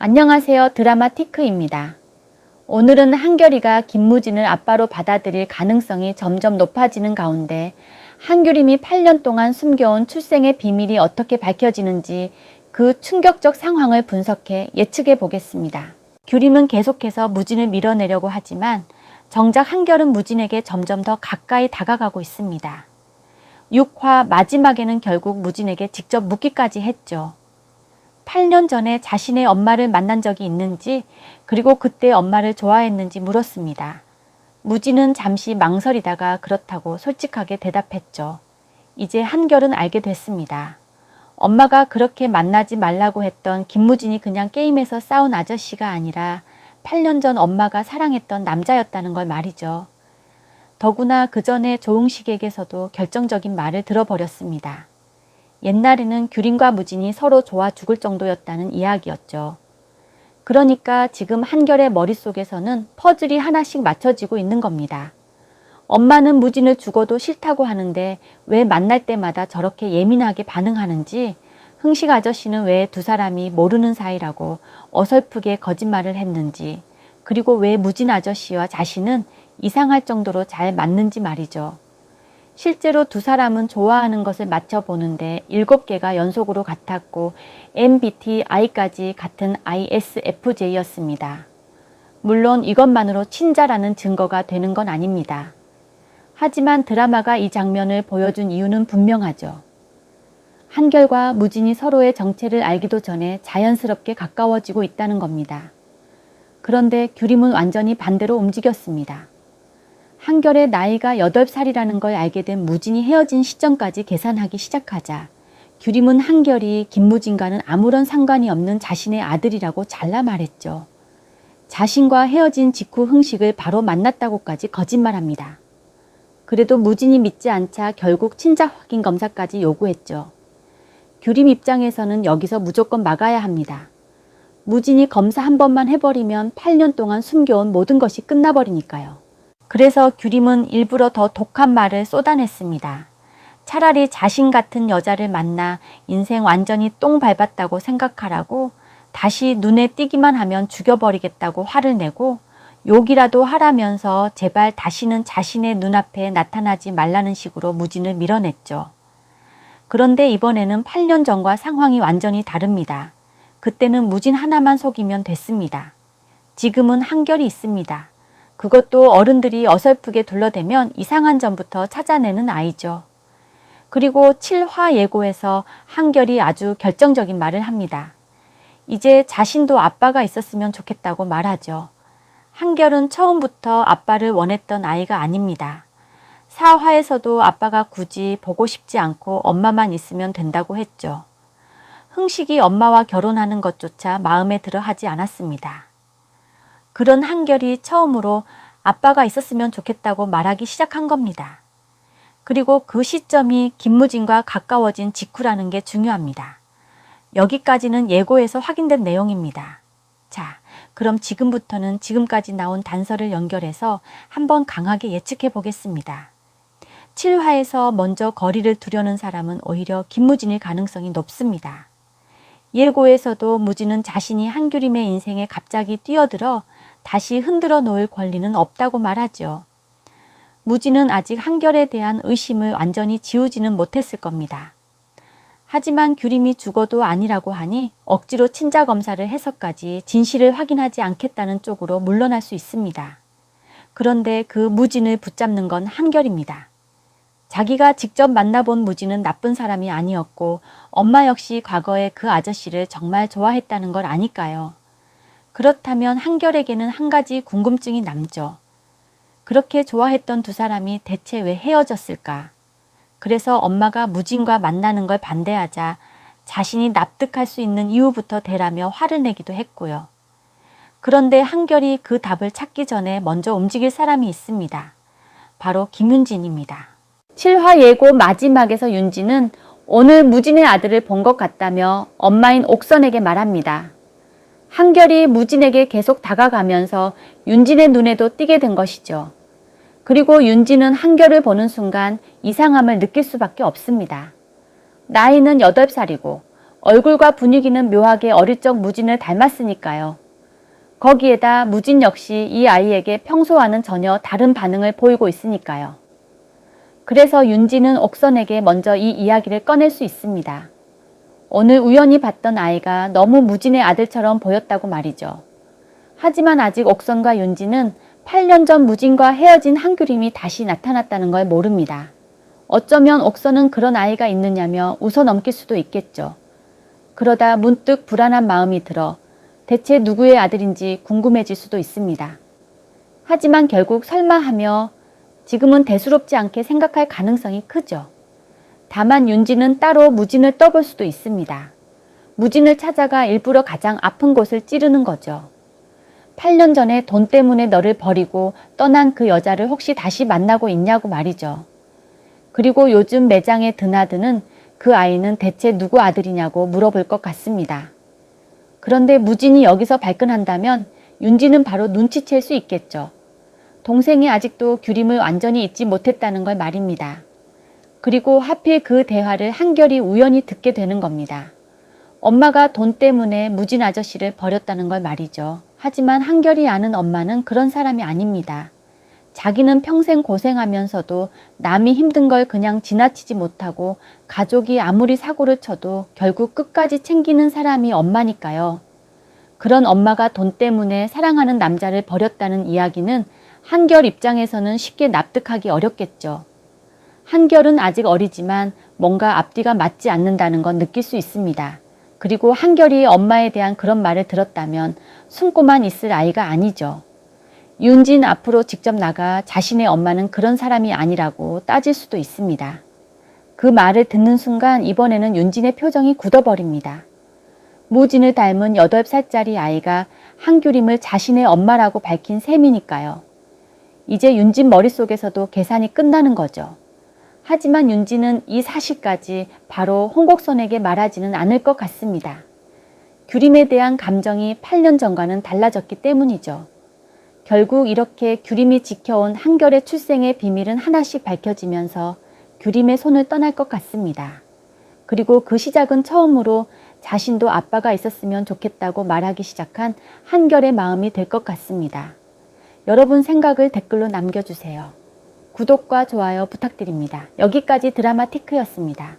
안녕하세요. 드라마 티크입니다. 오늘은 한결이가 김무진을 아빠로 받아들일 가능성이 점점 높아지는 가운데 한규림이 8년 동안 숨겨온 출생의 비밀이 어떻게 밝혀지는지 그 충격적 상황을 분석해 예측해 보겠습니다. 규림은 계속해서 무진을 밀어내려고 하지만 정작 한결은 무진에게 점점 더 가까이 다가가고 있습니다. 6화 마지막에는 결국 무진에게 직접 묻기까지 했죠. 8년 전에 자신의 엄마를 만난 적이 있는지, 그리고 그때 엄마를 좋아했는지 물었습니다. 무진은 잠시 망설이다가 그렇다고 솔직하게 대답했죠. 이제 한결은 알게 됐습니다. 엄마가 그렇게 만나지 말라고 했던 김무진이 그냥 게임에서 싸운 아저씨가 아니라 8년 전 엄마가 사랑했던 남자였다는 걸 말이죠. 더구나 그 전에 조응식에게서도 결정적인 말을 들어버렸습니다. 옛날에는 규림과 무진이 서로 좋아 죽을 정도였다는 이야기였죠. 그러니까 지금 한결의 머릿속에서는 퍼즐이 하나씩 맞춰지고 있는 겁니다. 엄마는 무진을 죽어도 싫다고 하는데 왜 만날 때마다 저렇게 예민하게 반응하는지, 흥식 아저씨는 왜 두 사람이 모르는 사이라고 어설프게 거짓말을 했는지, 그리고 왜 무진 아저씨와 자신은 이상할 정도로 잘 맞는지 말이죠. 실제로 두 사람은 좋아하는 것을 맞춰보는데 7개가 연속으로 같았고 MBTI까지 같은 ISFJ였습니다. 물론 이것만으로 친자라는 증거가 되는 건 아닙니다. 하지만 드라마가 이 장면을 보여준 이유는 분명하죠. 한결과 무진이 서로의 정체를 알기도 전에 자연스럽게 가까워지고 있다는 겁니다. 그런데 규림은 완전히 반대로 움직였습니다. 한결의 나이가 8살이라는 걸 알게 된 무진이 헤어진 시점까지 계산하기 시작하자 규림은 한결이 김무진과는 아무런 상관이 없는 자신의 아들이라고 잘라 말했죠. 자신과 헤어진 직후 흥식을 바로 만났다고까지 거짓말합니다. 그래도 무진이 믿지 않자 결국 친자 확인 검사까지 요구했죠. 규림 입장에서는 여기서 무조건 막아야 합니다. 무진이 검사 한 번만 해버리면 8년 동안 숨겨온 모든 것이 끝나버리니까요. 그래서 규림은 일부러 더 독한 말을 쏟아냈습니다. 차라리 자신 같은 여자를 만나 인생 완전히 똥 밟았다고 생각하라고, 다시 눈에 띄기만 하면 죽여버리겠다고 화를 내고, 욕이라도 하라면서 제발 다시는 자신의 눈앞에 나타나지 말라는 식으로 무진을 밀어냈죠. 그런데 이번에는 8년 전과 상황이 완전히 다릅니다. 그때는 무진 하나만 속이면 됐습니다. 지금은 한결이 있습니다. 그것도 어른들이 어설프게 둘러대면 이상한 점부터 찾아내는 아이죠. 그리고 7화 예고에서 한결이 아주 결정적인 말을 합니다. 이제 자신도 아빠가 있었으면 좋겠다고 말하죠. 한결은 처음부터 아빠를 원했던 아이가 아닙니다. 4화에서도 아빠가 굳이 보고 싶지 않고 엄마만 있으면 된다고 했죠. 흥식이 엄마와 결혼하는 것조차 마음에 들어 하지 않았습니다. 그런 한결이 처음으로 아빠가 있었으면 좋겠다고 말하기 시작한 겁니다. 그리고 그 시점이 김무진과 가까워진 직후라는 게 중요합니다. 여기까지는 예고에서 확인된 내용입니다. 자, 그럼 지금부터는 지금까지 나온 단서를 연결해서 한번 강하게 예측해 보겠습니다. 7화에서 먼저 거리를 두려는 사람은 오히려 김무진일 가능성이 높습니다. 예고에서도 무진은 자신이 한규림의 인생에 갑자기 뛰어들어 다시 흔들어 놓을 권리는 없다고 말하죠. 무진은 아직 한결에 대한 의심을 완전히 지우지는 못했을 겁니다. 하지만 규림이 죽어도 아니라고 하니 억지로 친자 검사를 해서까지 진실을 확인하지 않겠다는 쪽으로 물러날 수 있습니다. 그런데 그 무진을 붙잡는 건 한결입니다. 자기가 직접 만나본 무진은 나쁜 사람이 아니었고 엄마 역시 과거에 그 아저씨를 정말 좋아했다는 걸 아니까요. 그렇다면 한결에게는 한 가지 궁금증이 남죠. 그렇게 좋아했던 두 사람이 대체 왜 헤어졌을까? 그래서 엄마가 무진과 만나는 걸 반대하자 자신이 납득할 수 있는 이유부터 대라며 화를 내기도 했고요. 그런데 한결이 그 답을 찾기 전에 먼저 움직일 사람이 있습니다. 바로 김윤진입니다. 7화 예고 마지막에서 윤진은 오늘 무진의 아들을 본 것 같다며 엄마인 옥선에게 말합니다. 한결이 무진에게 계속 다가가면서 윤진의 눈에도 띄게 된 것이죠. 그리고 윤진은 한결을 보는 순간 이상함을 느낄 수밖에 없습니다. 나이는 8살이고 얼굴과 분위기는 묘하게 어릴 적 무진을 닮았으니까요. 거기에다 무진 역시 이 아이에게 평소와는 전혀 다른 반응을 보이고 있으니까요. 그래서 윤지는 옥선에게 먼저 이 이야기를 꺼낼 수 있습니다. 오늘 우연히 봤던 아이가 너무 무진의 아들처럼 보였다고 말이죠. 하지만 아직 옥선과 윤지는 8년 전 무진과 헤어진 한규림이 다시 나타났다는 걸 모릅니다. 어쩌면 옥선은 그런 아이가 있느냐며 웃어넘길 수도 있겠죠. 그러다 문득 불안한 마음이 들어 대체 누구의 아들인지 궁금해질 수도 있습니다. 하지만 결국 설마 하며 지금은 대수롭지 않게 생각할 가능성이 크죠. 다만 윤지는 따로 무진을 떠볼 수도 있습니다. 무진을 찾아가 일부러 가장 아픈 곳을 찌르는 거죠. 8년 전에 돈 때문에 너를 버리고 떠난 그 여자를 혹시 다시 만나고 있냐고 말이죠. 그리고 요즘 매장에 드나드는 그 아이는 대체 누구 아들이냐고 물어볼 것 같습니다. 그런데 무진이 여기서 발끈한다면 윤지는 바로 눈치챌 수 있겠죠. 동생이 아직도 규림을 완전히 잊지 못했다는 걸 말입니다. 그리고 하필 그 대화를 한결이 우연히 듣게 되는 겁니다. 엄마가 돈 때문에 무진 아저씨를 버렸다는 걸 말이죠. 하지만 한결이 아는 엄마는 그런 사람이 아닙니다. 자기는 평생 고생하면서도 남이 힘든 걸 그냥 지나치지 못하고 가족이 아무리 사고를 쳐도 결국 끝까지 챙기는 사람이 엄마니까요. 그런 엄마가 돈 때문에 사랑하는 남자를 버렸다는 이야기는 한결 입장에서는 쉽게 납득하기 어렵겠죠. 한결은 아직 어리지만 뭔가 앞뒤가 맞지 않는다는 건 느낄 수 있습니다. 그리고 한결이 엄마에 대한 그런 말을 들었다면 숨고만 있을 아이가 아니죠. 윤진 앞으로 직접 나가 자신의 엄마는 그런 사람이 아니라고 따질 수도 있습니다. 그 말을 듣는 순간 이번에는 윤진의 표정이 굳어버립니다. 무진을 닮은 8살짜리 아이가 한규림을 자신의 엄마라고 밝힌 셈이니까요. 이제 윤진 머릿속에서도 계산이 끝나는 거죠. 하지만 윤진은 이 사실까지 바로 홍곡선에게 말하지는 않을 것 같습니다. 규림에 대한 감정이 8년 전과는 달라졌기 때문이죠. 결국 이렇게 규림이 지켜온 한결의 출생의 비밀은 하나씩 밝혀지면서 규림의 손을 떠날 것 같습니다. 그리고 그 시작은 처음으로 자신도 아빠가 있었으면 좋겠다고 말하기 시작한 한결의 마음이 될 것 같습니다. 여러분 생각을 댓글로 남겨주세요. 구독과 좋아요 부탁드립니다. 여기까지 드라마티크였습니다.